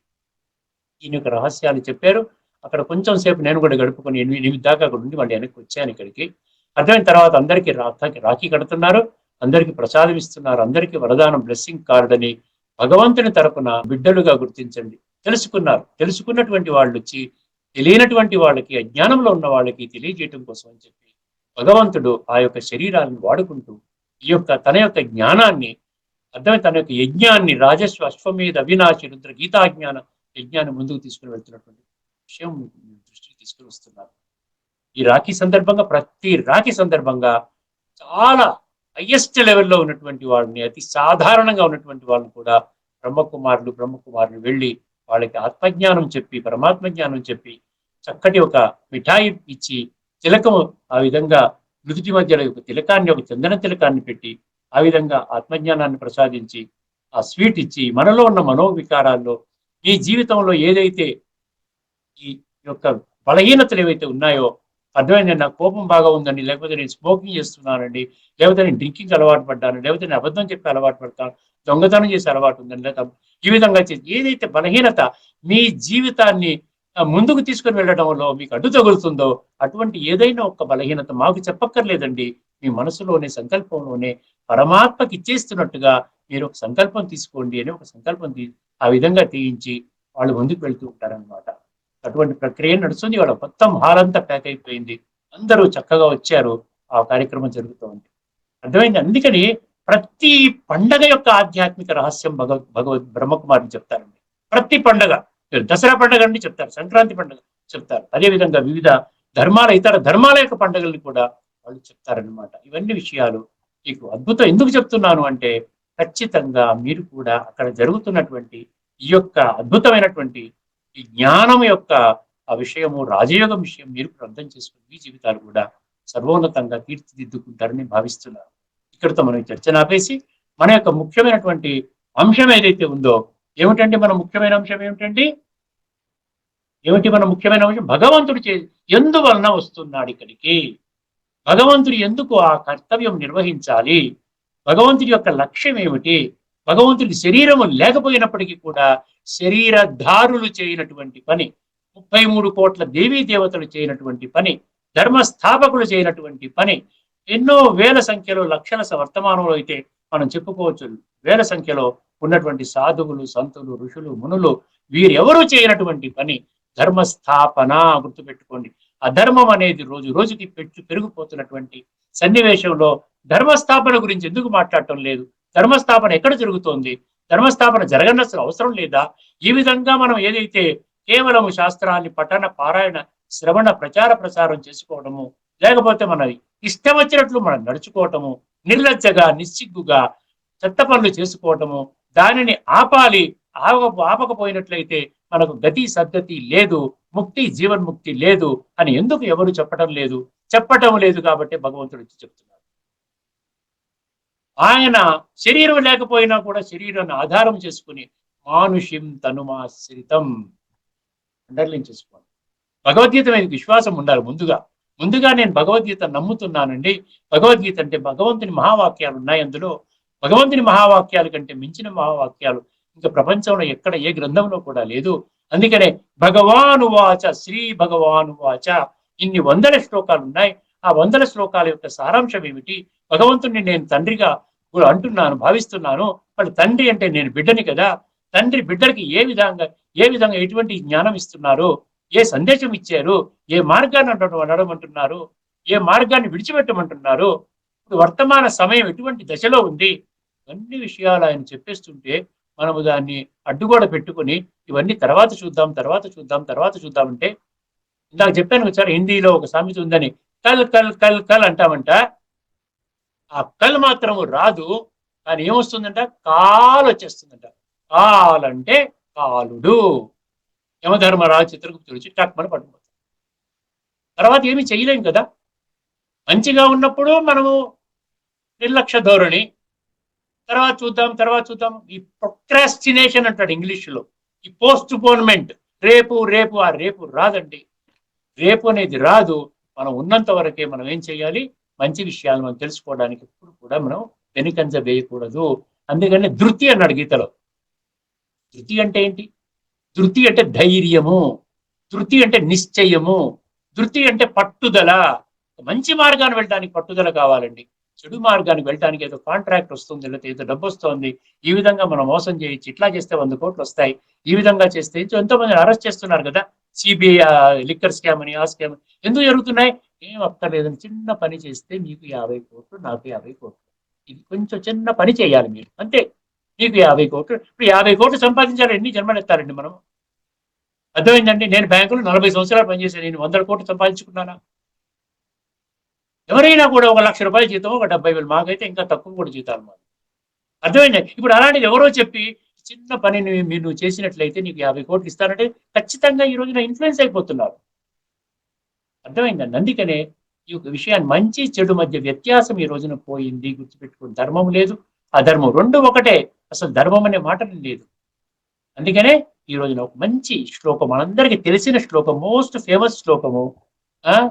ఈయన యొక్క రహస్యాలు చెప్పారు. అక్కడ కొంచెం సేపు నేను కూడా గడుపుకొని 8 దాకా అక్కడ ఉండి మళ్ళీ వెనక్కి వచ్చాను ఇక్కడికి. అర్థమైన తర్వాత అందరికీ రాఖీ కడుతున్నారు, అందరికీ ప్రసాదం ఇస్తున్నారు, అందరికీ వరదానం బ్లెస్సింగ్ కార్డ్ అని భగవంతుని తరపున బిడ్డలుగా గుర్తించండి. తెలుసుకున్నారు, తెలుసుకున్నటువంటి వాళ్ళు వచ్చి తెలియనటువంటి వాళ్ళకి, అజ్ఞానంలో ఉన్న వాళ్ళకి తెలియజేయటం కోసం అని చెప్పి భగవంతుడు ఆ యొక్క శరీరాలను వాడుకుంటూ ఈ యొక్క తన యొక్క జ్ఞానాన్ని, అర్థమే తన యొక్క యజ్ఞాన్ని, రాజస్వ అశ్వమేధ అవినాశి రుద్ర గీతాజ్ఞాన యజ్ఞాన్ని ముందుకు తీసుకుని వెళ్తున్నటువంటి విషయం దృష్టికి తీసుకుని వస్తున్నారు. ఈ రాఖీ సందర్భంగా, ప్రతి రాఖీ సందర్భంగా చాలా హైయెస్ట్ లెవెల్లో ఉన్నటువంటి వాళ్ళని, అతి సాధారణంగా ఉన్నటువంటి వాళ్ళని కూడా బ్రహ్మకుమారులు వెళ్ళి వాళ్ళకి ఆత్మజ్ఞానం చెప్పి, పరమాత్మ జ్ఞానం చెప్పి, చక్కటి ఒక మిఠాయి ఇచ్చి, తిలకము ఆ విధంగా నుదుటి మధ్యలో ఒక తిలకాన్ని, ఒక చందన తిలకాన్ని పెట్టి ఆ విధంగా ఆత్మజ్ఞానాన్ని ప్రసాదించి, ఆ స్వీట్ ఇచ్చి, మనలో ఉన్న మనోవికారాల్లో ఈ జీవితంలో ఏదైతే ఈ యొక్క బలహీనతలు ఏవైతే ఉన్నాయో, అర్థమైంది, నాకు కోపం బాగా ఉందండి, లేకపోతే నేను స్మోకింగ్ చేస్తున్నానండి, లేకపోతే నేను డ్రింకింగ్ అలవాటు పడ్డాను, లేకపోతే నేను అబద్ధం చెప్పి అలవాటు పడతాను, దొంగతనం చేసే అలవాటు ఉందండి, లేదా ఈ విధంగా ఏదైతే బలహీనత మీ జీవితాన్ని ముందుకు తీసుకుని వెళ్ళడంలో మీకు అడ్డు తగులుతుందో, అటువంటి ఏదైనా ఒక బలహీనత మాకు చెప్పక్కర్లేదండి, మీ మనసులోనే సంకల్పంలోనే పరమాత్మకి ఇచ్చేస్తున్నట్టుగా మీరు ఒక సంకల్పం తీసుకోండి అని ఒక సంకల్పం ఆ విధంగా తీయించి వాళ్ళు ముందుకు వెళ్తూ ఉంటారనమాట. అటువంటి ప్రక్రియ నడుస్తుంది. వాళ్ళ మొత్తం హాల్ అంతా ప్యాక్ అయిపోయింది, అందరూ చక్కగా వచ్చారు, ఆ కార్యక్రమం జరుగుతోంది. అర్థమైంది. అందుకని ప్రతి పండగ యొక్క ఆధ్యాత్మిక రహస్యం బ్రహ్మకుమారిని చెప్తారండి. ప్రతి పండగ, దసరా పండుగ అండి చెప్తారు, సంక్రాంతి పండుగ చెప్తారు, అదేవిధంగా వివిధ ఇతర ధర్మాల యొక్క పండుగల్ని కూడా వాళ్ళు చెప్తారనమాట. ఇవన్నీ విషయాలు మీకు అద్భుతం ఎందుకు చెప్తున్నాను అంటే, ఖచ్చితంగా మీరు కూడా అక్కడ జరుగుతున్నటువంటి ఈ యొక్క అద్భుతమైనటువంటి ఈ జ్ఞానం యొక్క ఆ విషయము, రాజయోగం విషయం మీరు అర్థం చేసుకుని మీ జీవితాలు కూడా సర్వోన్నతంగా తీర్చిదిద్దుకుంటారని భావిస్తున్నారు. ఇక్కడితో మనం చర్చను ఆపేసి మన యొక్క ముఖ్యమైనటువంటి అంశం ఏదైతే ఉందో, ఏమిటంటే మన ముఖ్యమైన అంశం ఏమిటండి, మన ముఖ్యమైన అంశం భగవంతుడు ఎందువలన వస్తున్నాడు ఇక్కడికి, భగవంతుడు ఎందుకు ఆ కర్తవ్యం నిర్వహించాలి, భగవంతుడి యొక్క లక్ష్యం ఏమిటి, భగవంతుడి శరీరము లేకపోయినప్పటికీ కూడా శరీరధారులు చేయనటువంటి పని, 33 కోట్ల దేవీ దేవతలు చేయనటువంటి పని, ధర్మస్థాపకులు చేయనటువంటి పని, ఎన్నో వేల సంఖ్యలో లక్షల వర్తమానంలో అయితే మనం చెప్పుకోవచ్చు వేల సంఖ్యలో ఉన్నటువంటి సాధువులు, సంతులు, ఋషులు, మునులు వీరెవరూ చేయనటువంటి పని ధర్మస్థాపన. గుర్తుపెట్టుకోండి, అధర్మం అనేది రోజు రోజుకి పెరిగిపోతున్నటువంటి సన్నివేశంలో ధర్మస్థాపన గురించి ఎందుకు మాట్లాడటం లేదు, ధర్మస్థాపన ఎక్కడ జరుగుతోంది, ధర్మస్థాపన జరగనసలు అవసరం లేదా, ఈ విధంగా మనం ఏదైతే కేవలం శాస్త్రాన్ని పఠన పారాయణ శ్రవణ ప్రచారం చేసుకోవడము, లేకపోతే మన ఇష్టం వచ్చినట్లు మనం నడుచుకోవటము, నిర్లజ్జగా నిస్సిగ్గుగా చెత్త పనులు చేసుకోవటము, దానిని ఆపాలి, ఆపకపోయినట్లయితే మనకు గతి సద్గతి లేదు, ముక్తి జీవన్ముక్తి లేదు అని ఎందుకు ఎవరు చెప్పటం లేదు కాబట్టి భగవంతుడు వచ్చి చెప్తున్నాడు. ఆయన శరీరం లేకపోయినా కూడా శరీరాన్ని ఆధారం చేసుకుని మానుషిం తనుమాశ్రితం అండర్లైన్ చేసుకోండి. భగవద్గీత మీద విశ్వాసం ఉండాలి. ముందుగా నేను భగవద్గీత నమ్ముతున్నానండి. భగవద్గీత అంటే భగవంతుని మహావాక్యాలు ఉన్నాయి, అందులో భగవంతుని మహావాక్యాల కంటే మించిన మహావాక్యాలు ఇంకా ప్రపంచంలో ఎక్కడ ఏ గ్రంథంలో కూడా లేదు. అందుకనే భగవాను వాచ, శ్రీ భగవాను వాచ, ఇన్ని 100 శ్లోకాలు ఉన్నాయి. ఆ 100 శ్లోకాల యొక్క సారాంశం ఏమిటి, భగవంతుడిని నేను తండ్రిగా అంటున్నాను, భావిస్తున్నాను, మరి తండ్రి అంటే నేను బిడ్డని కదా, తండ్రి బిడ్డలకి ఏ విధంగా ఎటువంటి జ్ఞానం ఇస్తున్నారు, ఏ సందేశం ఇచ్చారు, ఏ మార్గాన్ని నడవమంటున్నారు, ఏ మార్గాన్ని విడిచిపెట్టమంటున్నారు, ఇప్పుడు వర్తమాన సమయం ఎటువంటి దశలో ఉంది, అన్ని విషయాలు ఆయన చెప్పేస్తుంటే మనము దాన్ని అడ్డుగోడ పెట్టుకుని ఇవన్నీ తర్వాత చూద్దాం తర్వాత చూద్దాం తర్వాత చూద్దాం అంటే, ఇందాక చెప్పాను సార్ హిందీలో ఒక సామెత ఉందని, కల్ కల్ కల్ కల్ అంటామంట. ఆ కల్ మాత్రం రాదు, కానీ ఏమొస్తుందంట, కాలు వచ్చేస్తుందంట. కాలంటే కాలుడు యమధర్మరాజు చిత్రగుప్తుడు వచ్చి టక్మని పట్టుకుంటాం. తర్వాత ఏమి చేయలేం కదా. మంచిగా ఉన్నప్పుడు మనము నిర్లక్ష్య ధోరణి, తర్వాత చూద్దాం తర్వాత చూద్దాం, ఈ ప్రొక్రాస్టినేషన్ అంటాడు ఇంగ్లీషులో, ఈ పోస్ట్ పోన్మెంట్, రేపు రేపు, ఆ రేపు రాదండి. రేపు అనేది రాదు. మనం ఉన్నంత వరకే మనం ఏం చేయాలి, మంచి విషయాలు మనం తెలుసుకోవడానికి ఎప్పుడు కూడా మనం వెనుకంజ వేయకూడదు. అందుకని ధృతి అన్నాడు గీతలో. ధృతి అంటే ఏంటి? ధృతి అంటే ధైర్యము, ధృతి అంటే నిశ్చయము, ధృతి అంటే పట్టుదల. మంచి మార్గాన్ని వెళ్ళడానికి పట్టుదల కావాలండి. చెడు మార్గానికి వెళ్ళడానికి ఏదో కాంట్రాక్ట్ వస్తుంది, లేకపోతే ఏదో డబ్బు వస్తుంది, ఈ విధంగా మనం మోసం చేయొచ్చు, ఇట్లా చేస్తే 100 కోట్లు వస్తాయి, ఈ విధంగా చేస్తే ఎంతో మంది అరెస్ట్ చేస్తున్నారు కదా. సిబిఐ లిక్కర్ స్కామ్ అని, ఆ స్కామ్ ఎందుకు జరుగుతున్నాయి? ఏం అక్కర్లేదని చిన్న పని చేస్తే మీకు 50 కోట్లు, నాకు 50 కోట్లు. ఇది కొంచెం చిన్న పని చేయాలి మీరు, అంతే, మీకు 50 కోట్లు. ఇప్పుడు 50 కోట్లు సంపాదించాలి, ఎన్ని జన్మలు ఎత్తారండి మనం? అర్థమైందండి. నేను బ్యాంకులో 40 సంవత్సరాలు పనిచేశాను, నేను 100 కోట్లు సంపాదించుకున్నానా? ఎవరైనా కూడా 1 లక్ష రూపాయల జీతం, ఒక 70,000, మాకైతే ఇంకా తక్కువ కూడా జీతాలు మాకు. అర్థమైంది. ఇప్పుడు అలాంటిది ఎవరో చెప్పి చిన్న పనిని మీరు చేసినట్లయితే నీకు 50 కోట్లు ఇస్తానంటే ఖచ్చితంగా ఈ రోజున ఇన్ఫ్లుయెన్స్ అయిపోతున్నారు. అర్థమైందండి. అందుకనే ఈ యొక్క విషయాన్ని, మంచి చెడు మధ్య వ్యత్యాసం ఈ రోజున పోయింది, గుర్తుపెట్టుకుని. ధర్మం లేదు, అధర్మం రెండు ఒకటే, అసలు ధర్మం అనే మాటలు లేదు. అందుకనే ఈ రోజున ఒక మంచి శ్లోకం, మనందరికీ తెలిసిన శ్లోకం, మోస్ట్ ఫేమస్ శ్లోకము,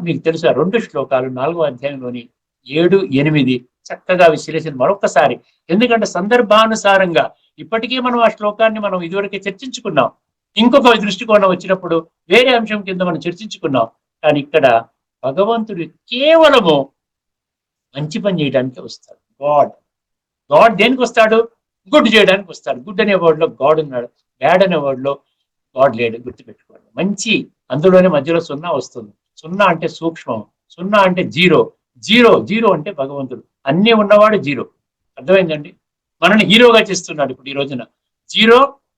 మీకు తెలుసు 2 శ్లోకాలు 4వ అధ్యాయంలోని 7, 8 చక్కగా విశ్లేషణ మరొకసారి. ఎందుకంటే సందర్భానుసారంగా ఇప్పటికే మనం ఆ శ్లోకాన్ని మనం ఇదివరకే చర్చించుకున్నాం. ఇంకొక దృష్టికోణం వచ్చినప్పుడు వేరే అంశం కింద మనం చర్చించుకున్నాం. కానీ ఇక్కడ భగవంతుడు కేవలము మంచి పని చేయడానికి వస్తాడు. గాడ్ దేనికి వస్తాడు? గుడ్ చేయడానికి వస్తాడు. గుడ్ అనే వర్డ్ లో గాడ్ ఉన్నాడు, బ్యాడ్ అనే వర్డ్ లో గాడ్ లేడు, గుర్తుపెట్టుకోండి. మంచి అందులోనే మధ్యలో 0 వస్తుంది. 0 అంటే సూక్ష్మం, 0 అంటే జీరో, జీరో అంటే భగవంతుడు. అన్నీ ఉన్నవాడు జీరో. అర్థమైందండి. మనల్ని హీరోగా చేస్తున్నాడు ఇప్పుడు ఈ రోజున.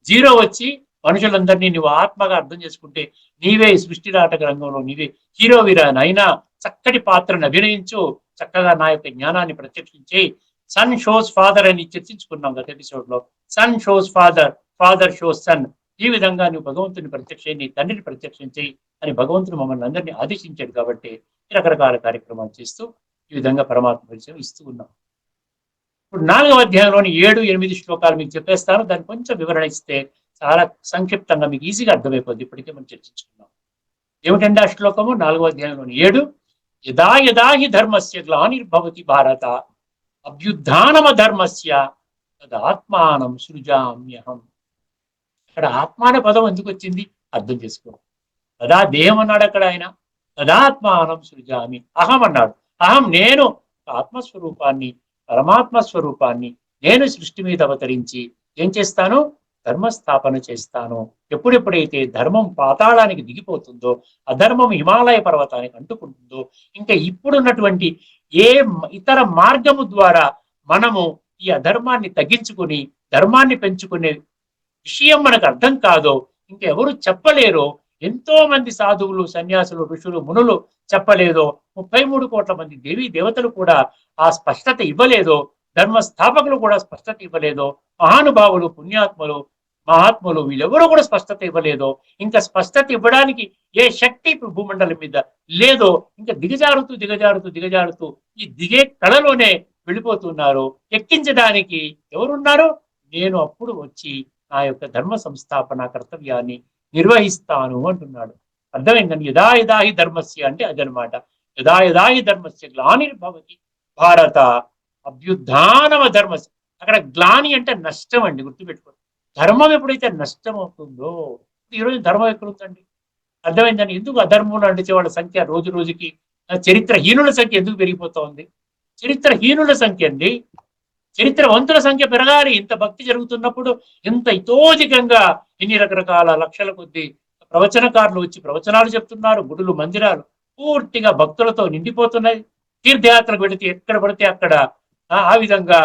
జీరో వచ్చి మనుషులందరినీ నువ్వు ఆత్మగా అర్థం చేసుకుంటే నీవే సృష్టి నాటక రంగంలో నీవే హీరోవిరా నైనా, చక్కటి పాత్రను అభినయించు, చక్కగా నా యొక్క జ్ఞానాన్ని ప్రత్యక్షించి. సన్ షోస్ ఫాదర్ అని చర్చించుకున్నాం గత ఎపిసోడ్ లో. Son shows father, father shows son. ఈ విధంగా నువ్వు భగవంతుని ప్రత్యక్షం, నీ తండ్రిని ప్రత్యక్షించి అని భగవంతుడు మమ్మల్ని అందరినీ ఆదేశించాడు. కాబట్టి రకరకాల కార్యక్రమాలు చేస్తూ ఈ విధంగా పరమాత్మ పరిచయం ఇస్తూ ఉన్నాం. ఇప్పుడు 4వ అధ్యాయంలోని 7, 8 శ్లోకాలు మీకు చెప్పేస్తాను. దాన్ని కొంచెం వివరణ ఇస్తే చాలా సంక్షిప్తంగా మీకు ఈజీగా అర్థమైపోద్ది. ఇప్పటికే మనం చర్చించుకున్నాం. ఏమిటంటే ఆ శ్లోకము 4వ అధ్యాయంలోని 7, యదా యదా హి ధర్మస్య గ్లానిర్భవతి భారత అభ్యుత్థానమ ధర్మస్య తదాత్మానం సృజామ్యహం. ఇక్కడ ఆత్మ అనే పదం ఎందుకు వచ్చింది అర్థం చేసుకో. తదా దేహం అన్నాడు అక్కడ ఆయన, తదాత్మానం సృజామి, అహం అన్నాడు. అహం నేను ఆత్మస్వరూపాన్ని, పరమాత్మ స్వరూపాన్ని నేను సృష్టి మీద అవతరించి ఏం చేస్తాను? ధర్మస్థాపన చేస్తాను. ఎప్పుడెప్పుడైతే ధర్మం పాతాళానికి దిగిపోతుందో, అధర్మం హిమాలయ పర్వతానికి అంటుకుంటుందో, ఇంకా ఇప్పుడున్నటువంటి ఏ ఇతర మార్గము ద్వారా మనము ఈ అధర్మాన్ని తగ్గించుకుని ధర్మాన్ని పెంచుకునే విషయం మనకు అర్థం కాదో, ఇంకెవరు చెప్పలేరో, ఎంతో మంది సాధువులు, సన్యాసులు, ఋషులు, మునులు చెప్పలేదో, 33 కోట్ల మంది దేవీ దేవతలు కూడా ఆ స్పష్టత ఇవ్వలేదో, ధర్మ స్థాపకులు కూడా స్పష్టత ఇవ్వలేదో, మహానుభావులు, పుణ్యాత్ములు, మహాత్ములు వీళ్ళెవరూ కూడా స్పష్టత ఇవ్వలేదో, ఇంకా స్పష్టత ఇవ్వడానికి ఏ శక్తి భూమండలం మీద లేదో, ఇంకా దిగజారుతూ ఈ దిగే కళలోనే వెళ్ళిపోతున్నారు. ఎక్కించడానికి ఎవరున్నారు? నేను అప్పుడు వచ్చి నా యొక్క ధర్మ సంస్థాపన కర్తవ్యాన్ని నిర్వహిస్తాను అంటున్నాడు. అర్థమైందండి. యదా యదా హి ధర్మస్య అంటే అదనమాట. యదా యదా హి ధర్మస్య గ్లానిర్భవతి భారత అభ్యుత్థానమ ధర్మస్య. అక్కడ గ్లాని అంటే నష్టం అండి, గుర్తుపెట్టుకోండి. ధర్మం ఎప్పుడైతే నష్టం అవుతుందో, ఈరోజు ధర్మం ఎక్కడుందండి? అర్థమైందండి. ఎందుకు అధర్మంలో నడిచే వాళ్ళ సంఖ్య రోజు రోజుకి, చరిత్రహీనుల సంఖ్య ఎందుకు పెరిగిపోతా ఉంది? చరిత్రహీనుల సంఖ్య అండి. చరిత్రవంతుల సంఖ్య పెరగాలి. ఇంత భక్తి జరుగుతున్నప్పుడు, ఇంత ఇతోధికంగా ఇన్ని రకరకాల లక్షల కొద్ది ప్రవచనకారులు వచ్చి ప్రవచనాలు చెప్తున్నారు, గుడులు మందిరాలు పూర్తిగా భక్తులతో నిండిపోతున్నాయి. తీర్థయాత్రకు వెళితే ఎక్కడ పడితే అక్కడ ఆ విధంగా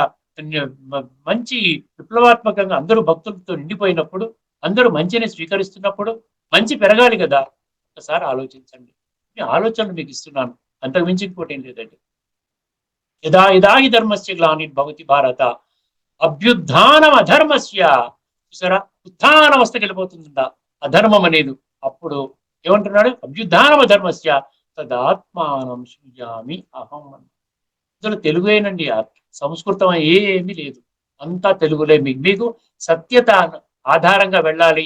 మంచి విప్లవాత్మకంగా అందరూ భక్తులతో నిండిపోయినప్పుడు, అందరూ మంచిని స్వీకరిస్తున్నప్పుడు మంచి పెరగాలి కదా. ఒకసారి ఆలోచించండి. ఈ ఆలోచనలు మీకు ఇస్తున్నాను, అంతకు మించి ఇంకోటి ఏం లేదండి. యదా యదా హి ధర్మస్య గ్లానిర్భవతి భారత అభ్యుత్థానం అధర్మస్య. చూసారా, ఉత్థాన అవస్థకి వెళ్ళిపోతుందా అధర్మం అనేది. అప్పుడు ఏమంటున్నాడు, అభ్యుత్థానం అధర్మస్య తదాత్మానం సృజామి అహం. అందులో తెలుగేనండి, సంస్కృతం ఏమీ లేదు, అంతా తెలుగులే. మీకు సత్యత ఆధారంగా వెళ్ళాలి,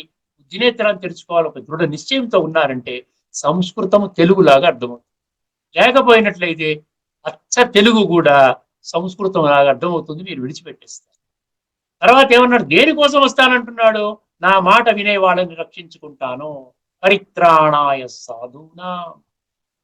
దినేతరాన్ని తెరుచుకోవాలి, ఒక దృఢ నిశ్చయంతో ఉన్నారంటే సంస్కృతము తెలుగులాగా అర్థమవుతుంది. లేకపోయినట్లయితే అచ్చ తెలుగు కూడా సంస్కృతం లాగా అర్థమవుతుంది, మీరు విడిచిపెట్టేస్తారు. తర్వాత ఏమన్నాడు, దేనికోసం వస్తానంటున్నాడు, నా మాట వినే వాళ్ళని రక్షించుకుంటాను. పరిత్రాణాయ సాధూనా.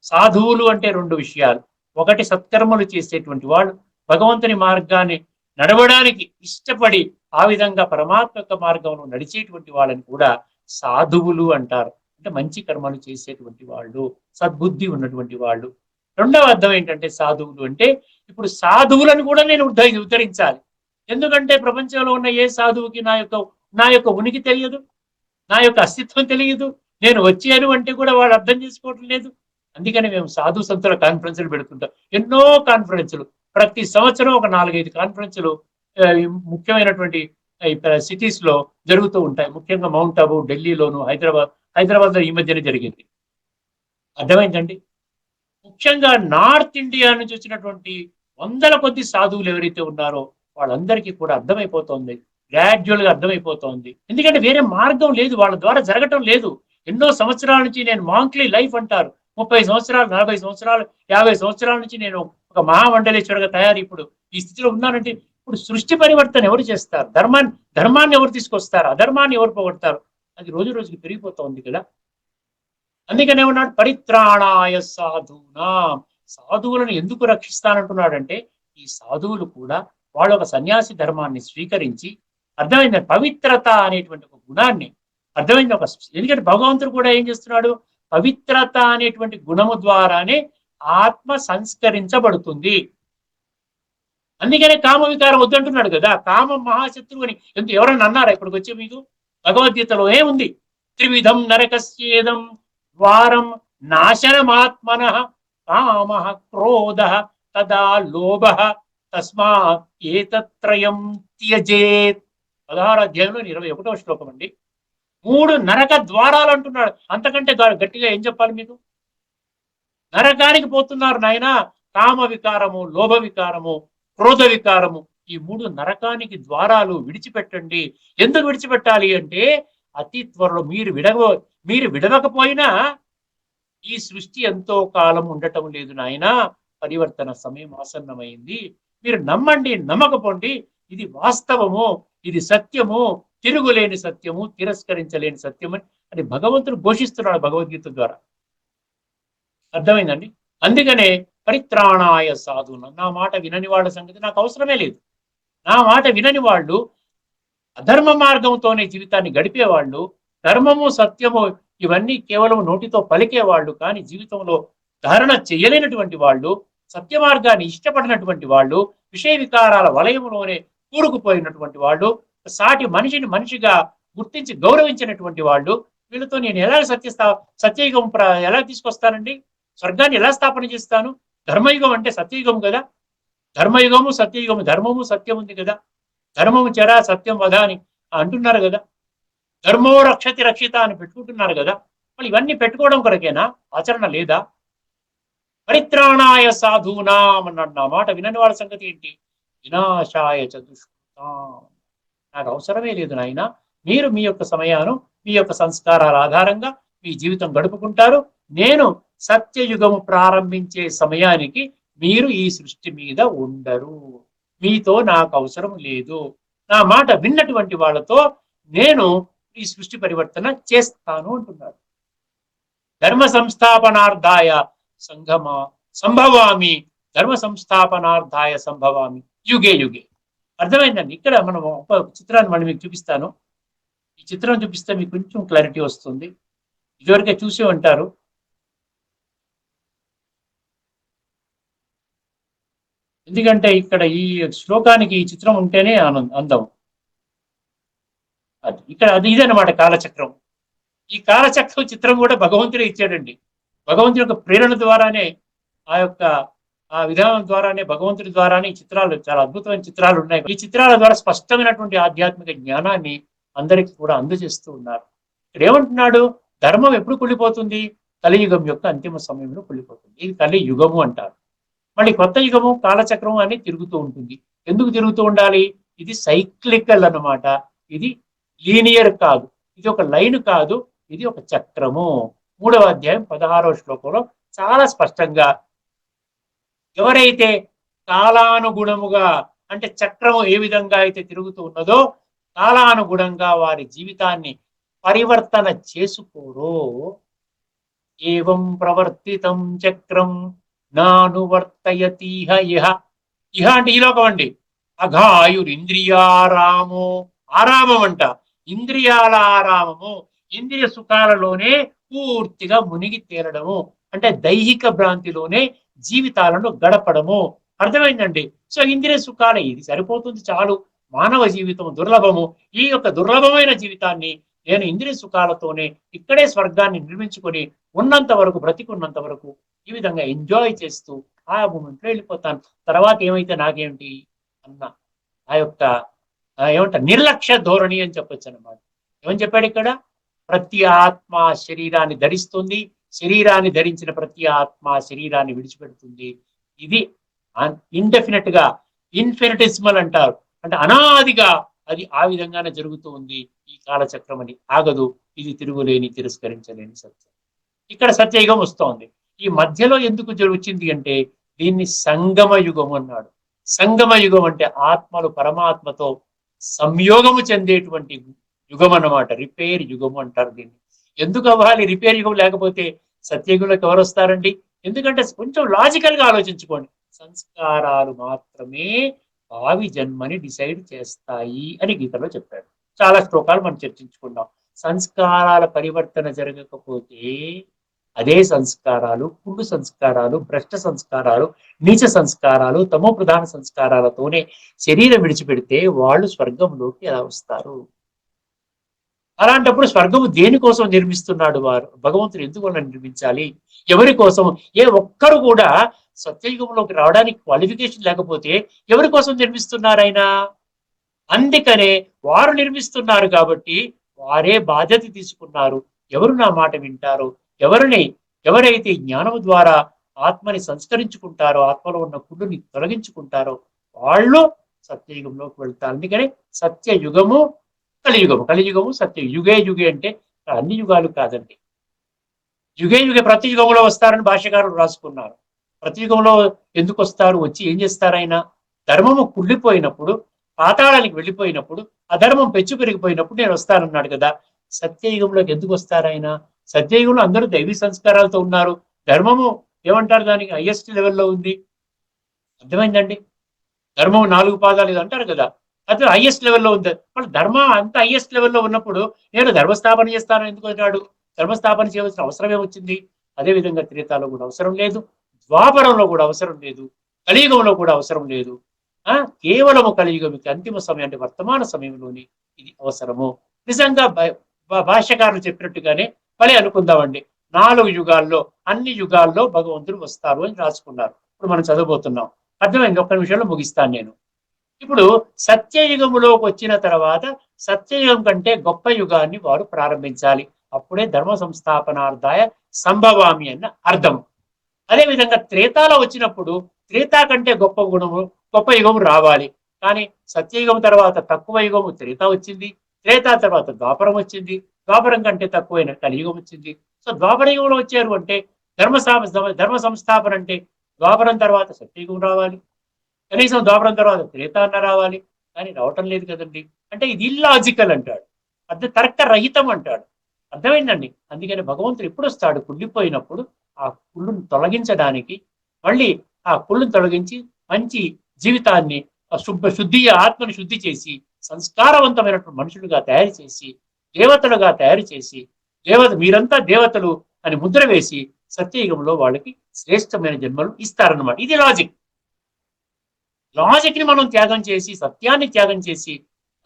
సాధువులు అంటే రెండు విషయాలు. ఒకటి సత్కర్మలు చేసేటువంటి వాళ్ళు, భగవంతుని మార్గాన్ని నడవడానికి ఇష్టపడి ఆ విధంగా పరమాత్మక మార్గంలో నడిచేటువంటి వాళ్ళని కూడా సాధువులు అంటారు. అంటే మంచి కర్మలు చేసేటువంటి వాళ్ళు, సద్బుద్ధి ఉన్నటువంటి వాళ్ళు. రెండవ అర్థం ఏంటంటే సాధువులు అంటే, ఇప్పుడు సాధువులను కూడా నేను ఉద్ధరించాలి. ఎందుకంటే ప్రపంచంలో ఉన్న ఏ సాధువుకి నా యొక్క ఉనికి తెలియదు, నా యొక్క అస్తిత్వం తెలియదు, నేను వచ్చాను అంటే కూడా వాళ్ళు అర్థం చేసుకోవటం లేదు. అందుకని మేము సాధు సంతుల కాన్ఫరెన్సులు పెడుతుంటాం, ఎన్నో కాన్ఫరెన్సులు. ప్రతి సంవత్సరం ఒక 4-5 కాన్ఫరెన్సులు ముఖ్యమైనటువంటి సిటీస్ లో జరుగుతూ ఉంటాయి. ముఖ్యంగా మౌంట్ అబు, ఢిల్లీలోను, హైదరాబాద్ లో ఈ మధ్యనే జరిగింది. అర్థమైందండి. ముఖ్యంగా నార్త్ ఇండియా నుంచి వచ్చినటువంటి వందల కొద్ది సాధువులు ఎవరైతే ఉన్నారో వాళ్ళందరికీ కూడా అర్థమైపోతోంది, గ్రాడ్యువల్ గా అర్థమైపోతోంది. ఎందుకంటే వేరే మార్గం లేదు, వాళ్ళ ద్వారా జరగటం లేదు. ఎన్నో సంవత్సరాల నుంచి నేను మాంక్లీ లైఫ్ అంటారు, 30 సంవత్సరాలు, 40 సంవత్సరాలు, 50 సంవత్సరాల నుంచి నేను ఒక మహామండలేశ్వరుగా తయారు ఇప్పుడు ఈ స్థితిలో ఉన్నానంటే, ఇప్పుడు సృష్టి పరివర్తన ఎవరు చేస్తారు? ధర్మాన్ని ఎవరు తీసుకొస్తారు? అధర్మాన్ని ఎవరు పోగొడతారు? అది రోజు రోజుకి పెరిగిపోతోంది కదా. అందుకనే ఉన్నాడు పరిత్రాణాయ సాధూనా. సాధువులను ఎందుకు రక్షిస్తానంటున్నాడంటే, ఈ సాధువులు కూడా వాళ్ళు ఒక సన్యాసి ధర్మాన్ని స్వీకరించి, అర్థమైంది, పవిత్రత అనేటువంటి ఒక గుణాన్ని, అర్థమైంది ఒక. ఎందుకంటే భగవంతుడు కూడా ఏం చేస్తున్నాడు, పవిత్రత అనేటువంటి గుణము ద్వారానే ఆత్మ సంస్కరించబడుతుంది. అందుకనే కామ వికారం వద్దంటున్నాడు కదా. కామం మహాశత్రువు అని ఎవరన్నా అన్నారా ఇప్పటికి వచ్చే మీకు? భగవద్గీతలో ఏముంది, త్రివిధం నరకస్యేదం ద్వారం నాశనమాత్మన కామ క్రోధ తదా లోభ తస్మాత్ ఏతత్రయం త్యజేత్. 16వ అధ్యాయంలో 21వ శ్లోకం అండి. 3 నరక ద్వారాలు అంటున్నాడు. అంతకంటే గట్టిగా ఏం చెప్పాలి మీకు? నరకానికి పోతున్నారు నాయన. కామ వికారము, లోభ వికారము, క్రోధ వికారము, ఈ 3 నరకానికి ద్వారాలు విడిచిపెట్టండి. ఎందుకు విడిచిపెట్టాలి అంటే, అతి త్వరలో మీరు విడవకపోయినా ఈ సృష్టి ఎంతో కాలం ఉండటం లేదు నాయన, పరివర్తన సమయం ఆసన్నమైంది. మీరు నమ్మండి, నమ్మకపోండి, ఇది వాస్తవము, ఇది సత్యము, తిరుగులేని సత్యము, తిరస్కరించలేని సత్యము అని భగవంతుడు ఘోషిస్తున్నాడు భగవద్గీత ద్వారా. అర్థమైందండి. అందుకనే పరిత్రాణాయ సాధువున. నా మాట వినని వాళ్ళ సంగతి నాకు అవసరమే లేదు. నా మాట వినని వాళ్ళు, అధర్మ మార్గంతోనే జీవితాన్ని గడిపేవాళ్ళు, ధర్మము సత్యము ఇవన్నీ కేవలం నోటితో పలికేవాళ్ళు కానీ జీవితంలో ధారణ చేయలేనటువంటి వాళ్ళు, సత్య మార్గాన్ని ఇష్టపడినటువంటి వాళ్ళు, విషయ వికారాల వలయంలోనే కూరుకుపోయినటువంటి వాళ్ళు, సాటి మనిషిని మనిషిగా గుర్తించి గౌరవించినటువంటి వాళ్ళు, వీళ్ళతో నేను ఎలా సత్యయుగం ఎలా తీసుకొస్తానండి? స్వర్గాన్ని ఎలా స్థాపన చేస్తాను? ధర్మయుగం అంటే సత్యయుగం కదా. ధర్మయుగము సత్యయుగము, ధర్మము సత్యం ఉంది కదా. ధర్మము చెర సత్యం వధ అని అంటున్నారు కదా. ధర్మో రక్షతి రక్షిత అని పెట్టుకుంటున్నారు కదా. మళ్ళీ ఇవన్నీ పెట్టుకోవడం కొరకేనా? ఆచరణ లేదా? పరిత్రాణాయ సాధూనాం అన్నాడు. నా మాట వినని వాళ్ళ సంగతి ఏంటి? వినాశాయ చతుష్కృతాం. నాకు అవసరమే లేదు నాయన. మీరు మీ యొక్క సమయాను, మీ యొక్క సంస్కారాల ఆధారంగా మీ జీవితం గడుపుకుంటారు. నేను సత్యయుగము ప్రారంభించే సమయానికి మీరు ఈ సృష్టి మీద ఉండరు. మీతో నాకు అవసరం లేదు. నా మాట విన్నటువంటి వాళ్ళతో నేను ఈ సృష్టి పరివర్తన చేస్తాను అంటున్నాడు. ధర్మ సంస్థాపనార్థాయ సంభవామి, ధర్మ సంస్థాపనార్థాయ సంభవామి యుగే యుగే. అర్థమైందండి. ఇక్కడ మనం ఒక చిత్రాన్ని మళ్ళీ మీకు చూపిస్తాను. ఈ చిత్రం చూపిస్తే మీకు కొంచెం క్లారిటీ వస్తుంది. ఇదివరకే చూసి ఉంటారు. ఎందుకంటే ఇక్కడ ఈ శ్లోకానికి ఈ చిత్రం ఉంటేనే అందం. అది ఇక్కడ అది ఇదనమాట కాలచక్రం. ఈ కాలచక్రం చిత్రం కూడా భగవంతుడే ఇచ్చాడండి. భగవంతుడి యొక్క ప్రేరణ ద్వారానే, ఆ యొక్క ఆ విధానం ద్వారానే, భగవంతుడి ద్వారానే ఈ చిత్రాలు, చాలా అద్భుతమైన చిత్రాలు ఉన్నాయి. ఈ చిత్రాల ద్వారా స్పష్టమైనటువంటి ఆధ్యాత్మిక జ్ఞానాన్ని అందరికీ కూడా అందజేస్తూ ఉన్నారు. ఇక్కడ ఏమంటున్నాడు? ధర్మం ఎప్పుడు కుళ్ళిపోతుంది? కలియుగం యొక్క అంతిమ సమయంలో కుళ్ళిపోతుంది. ఇది కలియుగము అంటారు. మళ్ళీ కొత్త యుగము, కాలచక్రం అని తిరుగుతూ ఉంటుంది. ఎందుకు తిరుగుతూ ఉండాలి? ఇది సైక్లికల్ అన్నమాట. ఇది లీనియర్ కాదు, ఇది ఒక లైన్ కాదు, ఇది ఒక చక్రము. 3వ అధ్యాయం 16వ శ్లోకంలో చాలా స్పష్టంగా, ఎవరైతే కాలానుగుణముగా, అంటే చక్రము ఏ విధంగా అయితే తిరుగుతూ ఉన్నదో కాలానుగుణంగా వారి జీవితాన్ని పరివర్తన చేసుకోరో, ఏవం ప్రవర్తితం చక్రం నానువర్తయతీహ ఇహ. ఇహ అంటే ఈ లోకం అండి. అఘాయురింద్రియారామో, ఆరామం అంట, ఇంద్రియాల ఆరామము, ఇంద్రియ సుఖాలలోనే పూర్తిగా మునిగి తేలడము, అంటే దైహిక భ్రాంతిలోనే జీవితాలను గడపడము. అర్థమైందండి? సో ఇంద్రియ సుఖాలే, ఇది సరిపోతుంది చాలు, మానవ జీవితం దుర్లభము, ఈ యొక్క దుర్లభమైన జీవితాన్ని నేను ఇంద్రియ సుఖాలతోనే ఇక్కడే స్వర్గాన్ని నిర్మించుకొని ఉన్నంత వరకు, బ్రతికున్నంత వరకు ఈ విధంగా ఎంజాయ్ చేస్తూ ఆ మూమెంట్లో వెళ్ళిపోతాను, తర్వాత ఏమైతే నాకేమిటి అన్న ఆ యొక్క ఏమంటారు, నిర్లక్ష్య ధోరణి అని చెప్పొచ్చు అన్నమాట. ఏమని చెప్పాడు ఇక్కడ? ప్రతి ఆత్మ శరీరాన్ని ధరిస్తుంది, శరీరాన్ని ధరించిన ప్రతి ఆత్మ శరీరాన్ని విడిచిపెడుతుంది. ఇది ఇండెఫినెట్ గా, ఇన్ఫినిటిసిమల్ అంటారు, అంటే అనాదిగా అది ఆ విధంగానే జరుగుతూ ఉంది. ఈ కాలచక్రం అని ఆగదు, ఇది తిరుగులేని, తిరస్కరించలేని సత్యం. ఇక్కడ సత్యయుగం వస్తోంది. ఈ మధ్యలో ఎందుకు వచ్చింది అంటే దీన్ని సంగమ యుగం అన్నాడు. సంగమ యుగం అంటే ఆత్మలు పరమాత్మతో సంయోగము చెందేటువంటి యుగం అన్నమాట. రిపేర్ యుగం అంటారు దీన్ని. ఎందుకు అవ్వాలి రిపేర్ యుగం? లేకపోతే సత్యయుగంలోకి ఎవరు వస్తారండి? ఎందుకంటే కొంచెం లాజికల్ గా ఆలోచించుకోండి. సంస్కారాలు మాత్రమే భావి జన్మని డిసైడ్ చేస్తాయి అని గీతలో చెప్పాడు. చాలా శ్లోకాలు మనం చర్చించుకున్నాం. సంస్కారాల పరివర్తన జరగకపోతే అదే సంస్కారాలు, కుళ్ళు సంస్కారాలు, భ్రష్ట సంస్కారాలు, నీచ సంస్కారాలు, తమో ప్రధాన సంస్కారాలతోనే శరీరం విడిచిపెడితే వాళ్ళు స్వర్గంలోకి ఎలా వస్తారు? అలాంటప్పుడు స్వర్గము దేనికోసం నిర్మిస్తున్నాడు వారు? భగవంతుడు ఎందుకు నిర్మించాలి? ఎవరి కోసం? ఏ ఒక్కరు కూడా సత్యయుగంలోకి రావడానికి క్వాలిఫికేషన్ లేకపోతే ఎవరి కోసం నిర్మిస్తున్నారు ఆయన? అందుకనే వారు నిర్మిస్తున్నారు కాబట్టి వారే బాధ్యత తీసుకున్నారు. ఎవరు నా మాట వింటారో, ఎవరైతే జ్ఞానము ద్వారా ఆత్మని సంస్కరించుకుంటారో, ఆత్మలో ఉన్న కుళ్ళుని తొలగించుకుంటారో వాళ్ళు సత్యయుగంలోకి వెళ్తారు. అందుకనే సత్యయుగము, కలియుగము. కలియుగము సత్య యుగే యుగే అంటే అన్ని యుగాలు కాదండి. యుగే యుగే ప్రతి యుగంలో వస్తారని భాష్యకారులు రాసుకున్నారు. ప్రతి యుగంలో ఎందుకు వస్తారు? వచ్చి ఏం చేస్తారు ఆయన? ధర్మము కుళ్ళిపోయినప్పుడు, పాతాళానికి వెళ్ళిపోయినప్పుడు, అధర్మం పెచ్చు పెరిగిపోయినప్పుడు నేను వస్తానన్నాడు కదా. సత్యయుగంలోకి ఎందుకు వస్తారు ఆయన? సత్యయుగంలో అందరూ దైవీ సంస్కారాలతో ఉన్నారు. ధర్మము ఏమంటారు, దానికి హైయెస్ట్ లెవెల్లో ఉంది. అర్థమైందండి? ధర్మం 4 పాదాలు ఇది అంటారు కదా, అది హైయెస్ట్ లెవెల్లో ఉంది. మరి ధర్మం అంత హైయెస్ట్ లెవెల్లో ఉన్నప్పుడు నేను ధర్మస్థాపన చేస్తానని ఎందుకు అంటాడు? ధర్మస్థాపన చేయవలసిన అవసరం ఏమొచ్చింది? అదేవిధంగా త్రేతాలో కూడా అవసరం లేదు, ద్వాపరంలో కూడా అవసరం లేదు, కలియుగంలో కూడా అవసరం లేదు. కేవలము కలియుగం అంతిమ సమయం, అంటే వర్తమాన సమయంలోని ఇది అవసరము. నిజంగా భాష్యకారులు చెప్పినట్టుగానే భలే అనుకుందామండి. 4 యుగాల్లో, అన్ని యుగాల్లో భగవంతుడు వస్తారు అని రాసుకున్నారు. ఇప్పుడు మనం చదవబోతున్నాం. అర్థమైంది? ఒక్క నిమిషంలో ముగిస్తాను నేను. ఇప్పుడు సత్యయుగములోకి వచ్చిన తర్వాత సత్యయుగం కంటే గొప్ప యుగాన్ని వారు ప్రారంభించాలి. అప్పుడే ధర్మ సంస్థాపనార్థాయ సంభవామి అన్న అర్థం. అదేవిధంగా త్రేతాలో వచ్చినప్పుడు త్రేతా కంటే గొప్ప యుగము రావాలి. కానీ సత్యయుగం తర్వాత తక్కువ యుగము త్రేతా వచ్చింది, త్రేతా తర్వాత ద్వాపరం వచ్చింది, ద్వాపరం కంటే తక్కువైన కలియుగం వచ్చింది. సో ద్వాపర యుగంలో వచ్చారు అంటే ధర్మ సంస్థాపన అంటే ద్వాపరం తర్వాత సత్యయుగం రావాలి, కనీసం ద్వాపరం తర్వాత త్రేతా అన్న రావాలి. కానీ రావటం లేదు కదండి. అంటే ఇది ఇల్లాజికల్ అంటాడు, తర్క రహితం అంటాడు. అర్థమైందండి? అందుకని భగవంతుడు ఎప్పుడు వస్తాడు? కుళ్ళిపోయినప్పుడు ఆ కుళ్ళును తొలగించడానికి, మళ్ళీ ఆ కుళ్ళును తొలగించి మంచి జీవితాన్ని, ఆత్మని శుద్ధి చేసి సంస్కారవంతమైనటువంటి మనుషులుగా తయారు చేసి, దేవతలుగా తయారు చేసి మీరంతా దేవతలు అని ముద్ర వేసి సత్యయుగంలో వాళ్ళకి శ్రేష్టమైన జన్మలు ఇస్తారన్నమాట. ఇది లాజిక్. లాజిక్ ని మనం త్యాగం చేసి, సత్యాన్ని త్యాగం చేసి,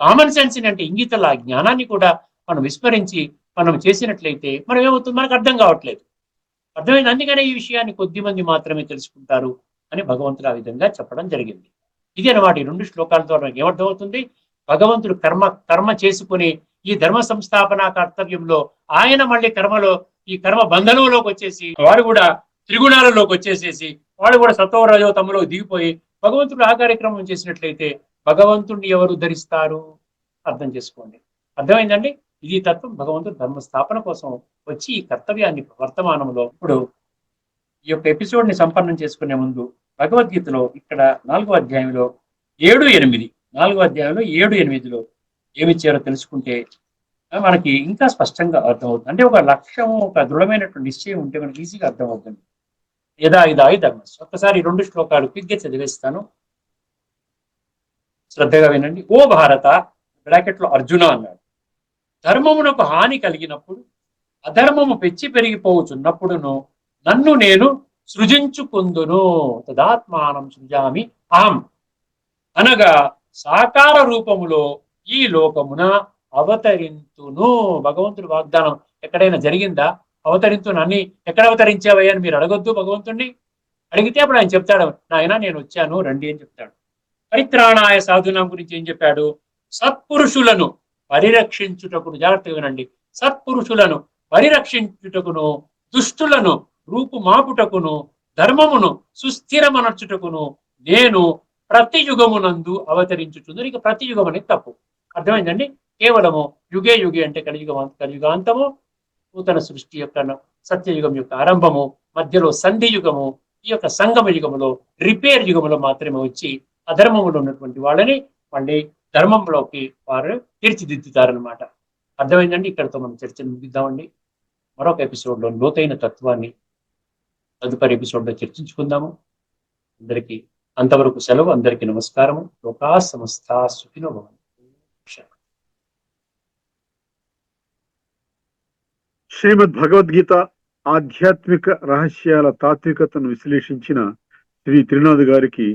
కామన్ సెన్స్ అంటే ఇంగితల జ్ఞానాన్ని కూడా మనం విస్మరించి మనం చేసినట్లయితే మనం ఏమవుతుంది, మనకు అర్థం కావట్లేదు. అర్థమైంది. అందుకనే ఈ విషయాన్ని కొద్ది మంది మాత్రమే తెలుసుకుంటారు అని భగవంతుడు ఆ విధంగా చెప్పడం జరిగింది. ఇది అన్నమాట ఈ 2 శ్లోకాలతో మనకి ఏమర్థమవుతుంది, భగవంతుడు కర్మ చేసుకుని ఈ ధర్మ సంస్థాపన కర్తవ్యంలో ఆయన మళ్ళీ ఈ కర్మ బంధనంలోకి వచ్చేసి వారు కూడా త్రిగుణాలలోకి వచ్చేసేసి వాడు కూడా సత్వ రజో తమలో దిగిపోయి భగవంతుడు ఆ కార్యక్రమం చేసినట్లయితే భగవంతుడిని ఎవరు ధరిస్తారు అర్థం చేసుకోండి. అర్థమైందండి. ఇది తత్వం. భగవంతుడు ధర్మ స్థాపన కోసం వచ్చి ఈ కర్తవ్యాన్ని వర్తమానంలో ఇప్పుడు ఈ యొక్క ఎపిసోడ్ ని సంపన్నం చేసుకునే ముందు భగవద్గీతలో ఇక్కడ 4వ అధ్యాయంలో 7-8 4వ అధ్యాయంలో 7-8లో ఏమిచ్చారో తెలుసుకుంటే మనకి ఇంకా స్పష్టంగా అర్థమవుతుంది. అంటే ఒక లక్ష్యము, ఒక దృఢమైనటువంటి నిశ్చయం ఉంటే మనకి ఈజీగా అర్థమవుతుంది. యదా ఇదాయి ధర్మస్. ఒక్కసారి 2 శ్లోకాలు క్విక్గా చదివేస్తాను, శ్రద్ధగా వినండి. ఓ భారత, బ్రాకెట్లో అర్జున అన్నాడు, ధర్మమునకు హాని కలిగినప్పుడు, అధర్మము పెచ్చి పెరిగిపోవచ్చున్నప్పుడును నన్ను నేను సృజించుకుందును. తదాత్మానం సృజామి అహం అనగా సాకార రూపములో ఈ లోకమున అవతరింతును. భగవంతుడి వాగ్దానం ఎక్కడైనా జరిగిందా? అవతరింతును అని ఎక్కడ అవతరించావయ్యా అని మీరు అడగొద్దు భగవంతుడిని. అడిగితే అప్పుడు ఆయన చెప్తాడు, నాయన నేను వచ్చాను రండి అని చెప్తాడు. పరిత్రాణాయ సాధునాం గురించి ఏం చెప్పాడు? సత్పురుషులను పరిరక్షించుటకును, జాగ్రత్తగా వినండి, సత్పురుషులను పరిరక్షించుటకును, దుష్టులను రూపుమాపుటకును, ధర్మమును సుస్థిరమనర్చుటకును నేను ప్రతి యుగమునందు అవతరించుచుందు. ఇక ప్రతి యుగం అనేది తప్పు. అర్థమైందండి. కేవలము యుగే అంటే కలియుగాంతము, నూతన సృష్టి యొక్క సత్యయుగం యొక్క ఆరంభము, మధ్యలో సంధి యుగము, ఈ యొక్క సంగమ యుగములో రిపేర్ యుగములో మాత్రమే వచ్చి అధర్మములో ఉన్నటువంటి వాళ్ళని మళ్ళీ ధర్మంలోకి వారు తీర్చిదిద్దుతారనమాట. అర్థమైందండి. ఇక్కడితో మనం చర్చను ముగిద్దామండి. మరొక ఎపిసోడ్లో లోతైన తత్వాన్ని తదుపరి ఎపిసోడ్లో చర్చించుకుందాము. అందరికీ అంతవరకు సెలవు. అందరికీ నమస్కారము. లోకా సమస్తా సుఖినో భవంతు. శ్రీమద్ భగవద్గీత ఆధ్యాత్మిక రహస్యాల తాత్వికతను విశ్లేషించిన శ్రీ త్రినాథ్ గారికి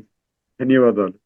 ధన్యవాదాలు.